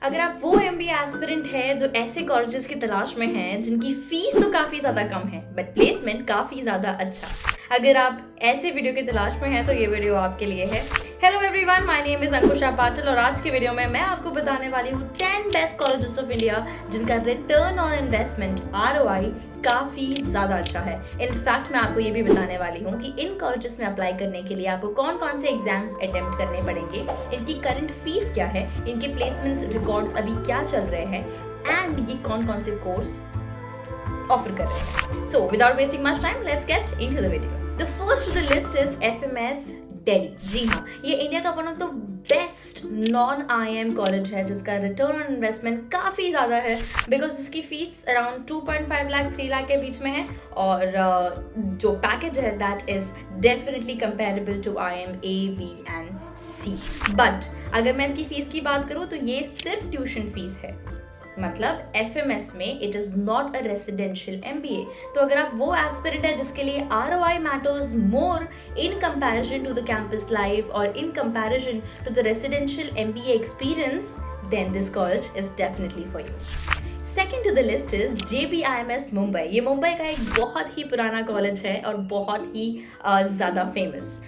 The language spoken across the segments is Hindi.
अगर आप वो MBA एस्पिरेंट है जो ऐसे कॉलेजेस की तलाश में हैं जिनकी फीस तो काफ़ी ज़्यादा कम है बट प्लेसमेंट काफ़ी ज़्यादा अच्छा, अगर आप ऐसे वीडियो की तलाश में हैं तो ये वीडियो आपके लिए है। Hello everyone, my name is Ankusha Patil और आज के वीडियो में मैं आपको बताने वाली हूँ 10 बेस्ट कॉलेजेस ऑफ इंडिया जिनका रिटर्न ऑन इन्वेस्टमेंट ROI काफ़ी ज़्यादा अच्छा है। इनफैक्ट मैं आपको ये भी बताने वाली हूँ कि इन कॉलेजेस में अप्लाई करने के लिए आपको कौन कौन से एग्जाम्स अटेम्प्ट करने पड़ेंगे, इनकी करंट फीस क्या है, इनके प्लेसमेंट रिकॉर्ड्स अभी क्या चल रहे हैं एंड ये कौन कौन से कोर्स ऑफर कर रहे हैं। So without wasting much time, let's get into the video. The first to the list is FMS Delhi. जी हाँ, ये इंडिया का one of the best non IIM college है जिसका रिटर्न ऑन इन्वेस्टमेंट काफ़ी ज़्यादा है बिकॉज इसकी फीस अराउंड 2.5 लाख 3 लाख के बीच में है और जो पैकेज है that is definitely comparable to IIM A, B and C। But अगर मैं इसकी फीस की बात करूँ तो ये सिर्फ ट्यूशन फीस है, मतलब FMS में it is not a residential MBA। तो अगर आप वो एस्पिरेंट है जिसके लिए ROI matters more in comparison to the campus life और in comparison to the residential MBA experience, then this college is definitely for you. Second to the list is JBIMS Mumbai. ये मुंबई का एक बहुत ही पुराना कॉलेज है और बहुत ही ज़्यादा फेमस।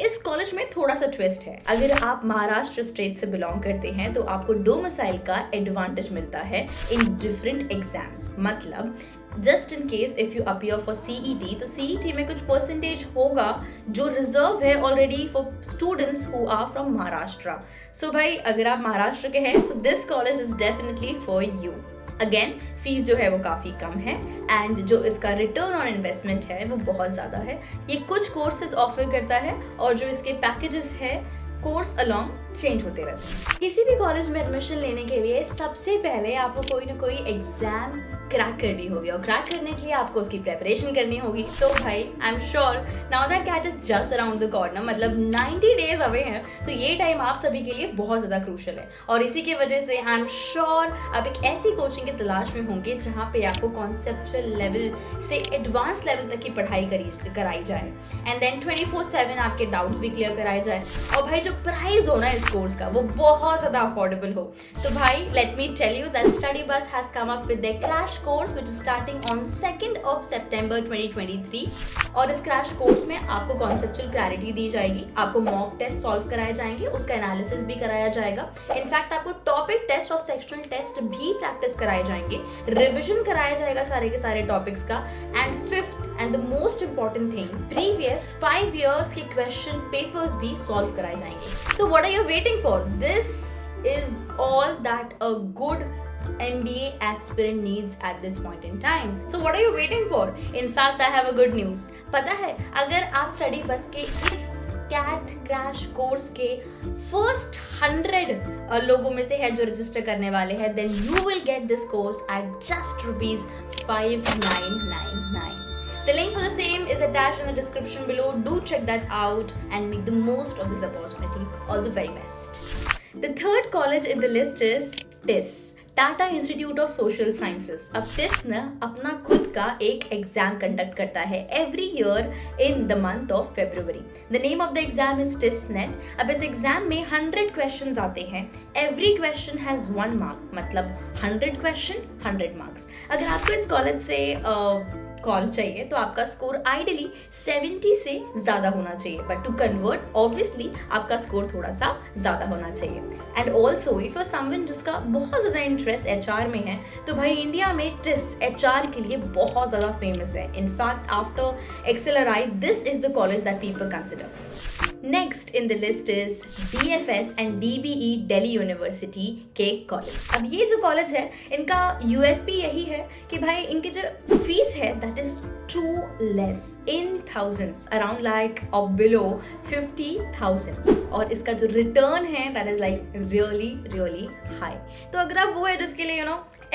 इस कॉलेज में थोड़ा सा ट्विस्ट है। अगर आप महाराष्ट्र स्टेट से बिलोंग करते हैं तो आपको डोमिसाइल का एडवांटेज मिलता है इन डिफरेंट एग्जाम्स। मतलब just in case if you appear for CET तो CET में कुछ परसेंटेज होगा जो रिजर्व है already for students who are from Maharashtra. So भाई अगर आप महाराष्ट्र के हैं so this college is definitely for you. Again fees जो है वो काफ़ी कम है एंड जो इसका रिटर्न ऑन इन्वेस्टमेंट है वो बहुत ज़्यादा है। ये कुछ कोर्सेज ऑफर करता है और जो इसके पैकेजेस है कोर्स अलॉन्ग चेंज होते रहते हैं। किसी भी कॉलेज में एडमिशन लेने के लिए सबसे पहले आपको कोई ना कोई एग्जाम क्रैक करनी होगी और क्रैक करने के लिए आपको उसकी प्रेपरेशन करनी होगी। तो भाई I am sure now that CAT is just around the corner, मतलब 90 डेज अवे हैं, तो ये टाइम आप सभी के लिए बहुत ज़्यादा क्रूशल है और इसी की वजह से आई एम श्योर आप एक ऐसी कोचिंग की तलाश में होंगे जहाँ पे आपको कॉन्सेप्चुअल लेवल से एडवांस लेवल तक की पढ़ाई कराई जाए एंड देन 24/7 आपके डाउट्स भी क्लियर कराए जाए और भाई जो प्राइस हो ना इस कोर्स का वो बहुत ज़्यादा अफोर्डेबल हो। तो भाई let me tell you that study bus has come up with the crash course which is starting on 2nd of September 2023 और इस क्रैश कोर्स में आपको कॉन्सेप्चुअल क्लैरिटी दी जाएगी, आपको मॉक टेस्ट सॉल्व कराए जाएंगे, उसका एनालिसिस भी कराया जाएगा, इनफैक्ट आपको टॉपिक टेस्ट और सेक्शनल टेस्ट भी प्रैक्टिस कराए जाएंगे, रिविजन कराया जाएगा सारे के सारे टॉपिक्स का and fifth and the most important thing previous 5 years के क्वेश्चन पेपर्स भी सॉल्व कराए जाएंगे। So what are you waiting for? This is all that a good MBA aspirant needs at this point in time. So what are you waiting for? In fact, I have a good news. पता है अगर आप स्टडी बस के इस कैट क्रैश कोर्स के फर्स्ट 100 लोगों में से है जो रजिस्टर करने वाले हैं, then you will get this course at just ₹5999. The link for the same is attached in the description below. Do check that out and make the most of this opportunity. All the very best. The third college in the list is TISS, Tata institute of social sciences. अब टिस न अपना खुद का एक एग्जाम कंडक्ट करता है every year in the month of February। The name of the exam is TISS NET. अब इस एग्जाम में 100 क्वेश्चंस आते हैं, एवरी क्वेश्चन हैज 1 मार्क, मतलब 100 क्वेश्चन 100 मार्क्स। अगर आपको इस कॉलेज से कॉल चाहिए तो आपका स्कोर आइडियली 70 से ज़्यादा होना चाहिए, बट टू कन्वर्ट ऑब्वियसली आपका स्कोर थोड़ा सा ज़्यादा होना चाहिए। And also if you someone जिसका बहुत ज़्यादा इंटरेस्ट HR में है तो भाई इंडिया में टिस HR के लिए बहुत ज़्यादा फेमस है। In fact after XLRI this is the college that people consider. Next in the list is DFS and DBE Delhi university के कॉलेज। अब ये जो कॉलेज है इनका USP यही है कि भाई इनकी जो फीस है that is too less in thousands, around like और बिलो 50,000 और इसका जो रिटर्न है that is like really high. तो अगर आप वो है जिसके लिए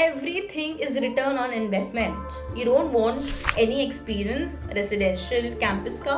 everything is return on investment, you don't want any experience residential campus का,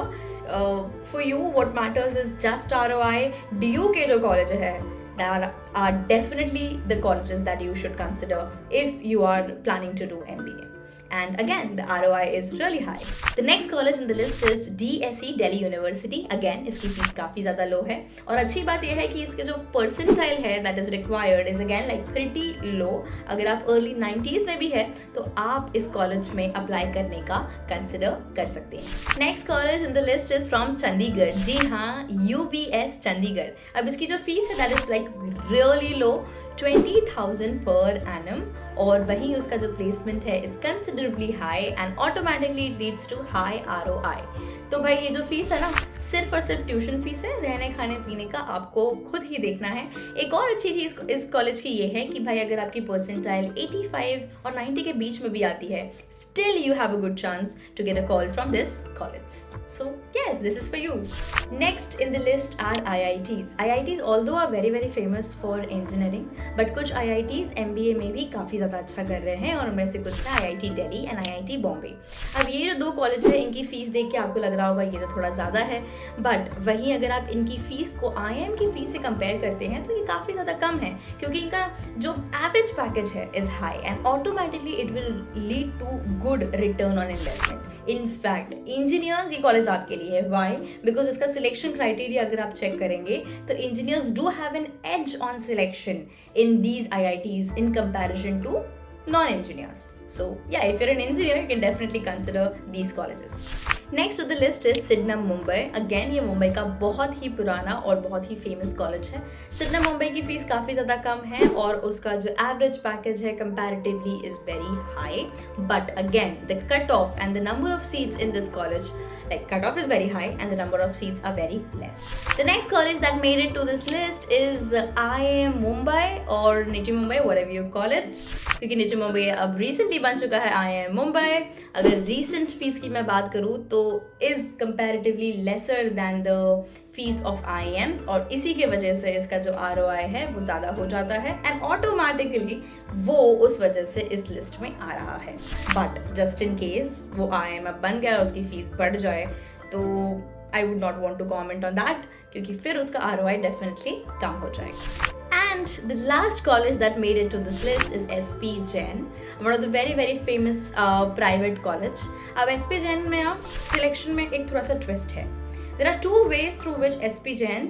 for you what matters is just ROI। DU के जो कॉलेज है that are definitely the colleges that you should consider if you are planning to do MBA। and again the ROI is really high. The next college in the list is DSE Delhi University. Again इसकी फीस काफ़ी ज़्यादा लो है और अच्छी बात यह है कि इसके जो परसेंटाइल है that is required is again like pretty low. अगर आप अर्ली 90s में भी है तो आप इस कॉलेज में अप्लाई करने का कंसिडर कर सकते हैं. Next college in the list is from Chandigarh. जी हाँ, UBS चंडीगढ़. अब इसकी जो फीस है that is like really low, 20,000 per annum, और वहीं उसका जो प्लेसमेंट है is considerably high and automatically it leads to high ROI. तो भाई ये जो फीस है ना, सिर्फ और सिर्फ ट्यूशन फीस है, रहने खाने पीने का आपको खुद ही देखना है. एक और अच्छी चीज़ इस कॉलेज की ये है कि भाई अगर आपकी परसेंटाइल 85 और 90 के बीच में भी आती है, still you have a good chance to get a call from this college. So yes, this is for you. Next in the list are IITs. IITs although are very very famous for engineering, but कुछ IITs MBA में भी काफ़ी ज़्यादा अच्छा कर रहे हैं, और उनमें से कुछ है IIT Delhi and IIT Bombay. अब ये जो दो कॉलेज है, इनकी फीस देख के आपको लग रहा होगा ये तो थोड़ा ज़्यादा है, बट वहीं अगर आप इनकी फीस को IIM की फीस से कंपेयर करते हैं तो ये काफ़ी ज़्यादा कम है, क्योंकि इनका जो एवरेज पैकेज है is high and automatically it will lead to good return on investment. In fact engineers ये कॉलेज आपके लिए है. वाई? बिकॉज इसका सिलेक्शन क्राइटेरिया अगर आप चेक करेंगे तो engineers do have an edge on selection in these IITs in comparison to non-engineers. So yeah, if you're an engineer, you can definitely consider these colleges. Next on the list is Sydenham Mumbai. Again ये मुंबई का बहुत ही पुराना और बहुत ही फेमस कॉलेज है. Sydenham मुंबई की फीस काफ़ी ज़्यादा कम है और उसका जो एवरेज पैकेज है comparatively is very high. But again, the cutoff and the number of seats in this college, like cutoff is very high and the number of seats are very less. The next college that made it to this list is IIM Mumbai or NITI Mumbai, whatever you call it. क्योंकि NITI Mumbai अब recently बन चुका है IIM Mumbai. अगर recent फीस की मैं बात करूँ तो is comparatively lesser than the fees of IIMs, और इसी के वजह से इसका जो ROI है वो ज़्यादा हो जाता है एंड ऑटोमेटिकली वो उस वजह से इस लिस्ट में आ रहा है. बट जस्ट इन केस वो IIM अब बन गया और उसकी फीस बढ़ जाए तो I would not want to comment on that, क्योंकि फिर उसका ROI डेफिनेटली कम हो जाएगा. And the last college that made it to this list is SP Jain, one of the very very famous private college. अब SP Jain में आप सिलेक्शन में एक थोड़ा सा ट्विस्ट है. There are two ways through which SP Jain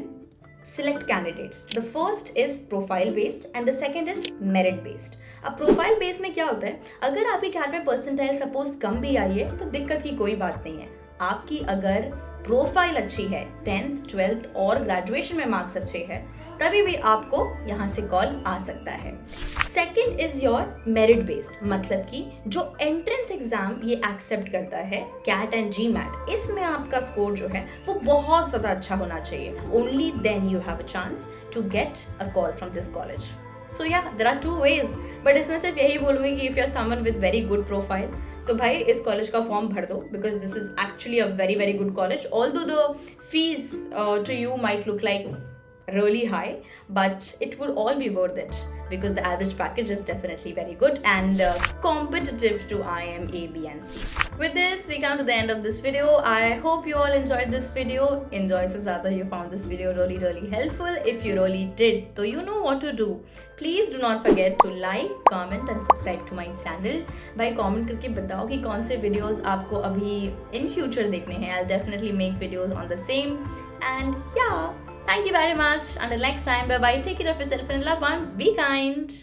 select candidates. The first is profile based and the second is merit based. अब प्रोफाइल बेस में क्या होता है, अगर आपकी कैट में परसेंटाइल सपोज कम भी आई है तो दिक्कत की कोई बात नहीं है. आपकी अगर प्रोफाइल अच्छी है, 10th 12th और ग्रेजुएशन में मार्क्स अच्छे हैं, तभी भी आपको यहाँ से कॉल आ सकता है. Second is your merit based, मतलब कि जो एंट्रेंस एग्जाम ये एक्सेप्ट करता है, कैट एंड GMAT, इसमें आपका स्कोर जो है वो बहुत ज़्यादा अच्छा होना चाहिए. Only then you have a chance to get a call from this college. So या there are two ways, but इसमें सिर्फ यही बोलूँगी कि if you are someone with very good profile तो भाई इस कॉलेज का फॉर्म भर दो, because this is actually a very very good college. Although the fees to you might look like really high, but it will all be worth it because the average package is definitely very good and competitive to IIM A, B and C. With this, we come to the end of this video. I hope you all enjoyed this video. Enjoy se zyada you found this video really really helpful. If you really did, so you know what to do. Please do not forget to like, comment and subscribe to my channel. भाई comment करके बताओ कि कौन से videos आपको अभी in future देखने हैं. I'll definitely make videos on the same. And yeah, thank you very much. Until next time, bye bye. Take care of yourself and loved ones. Be kind.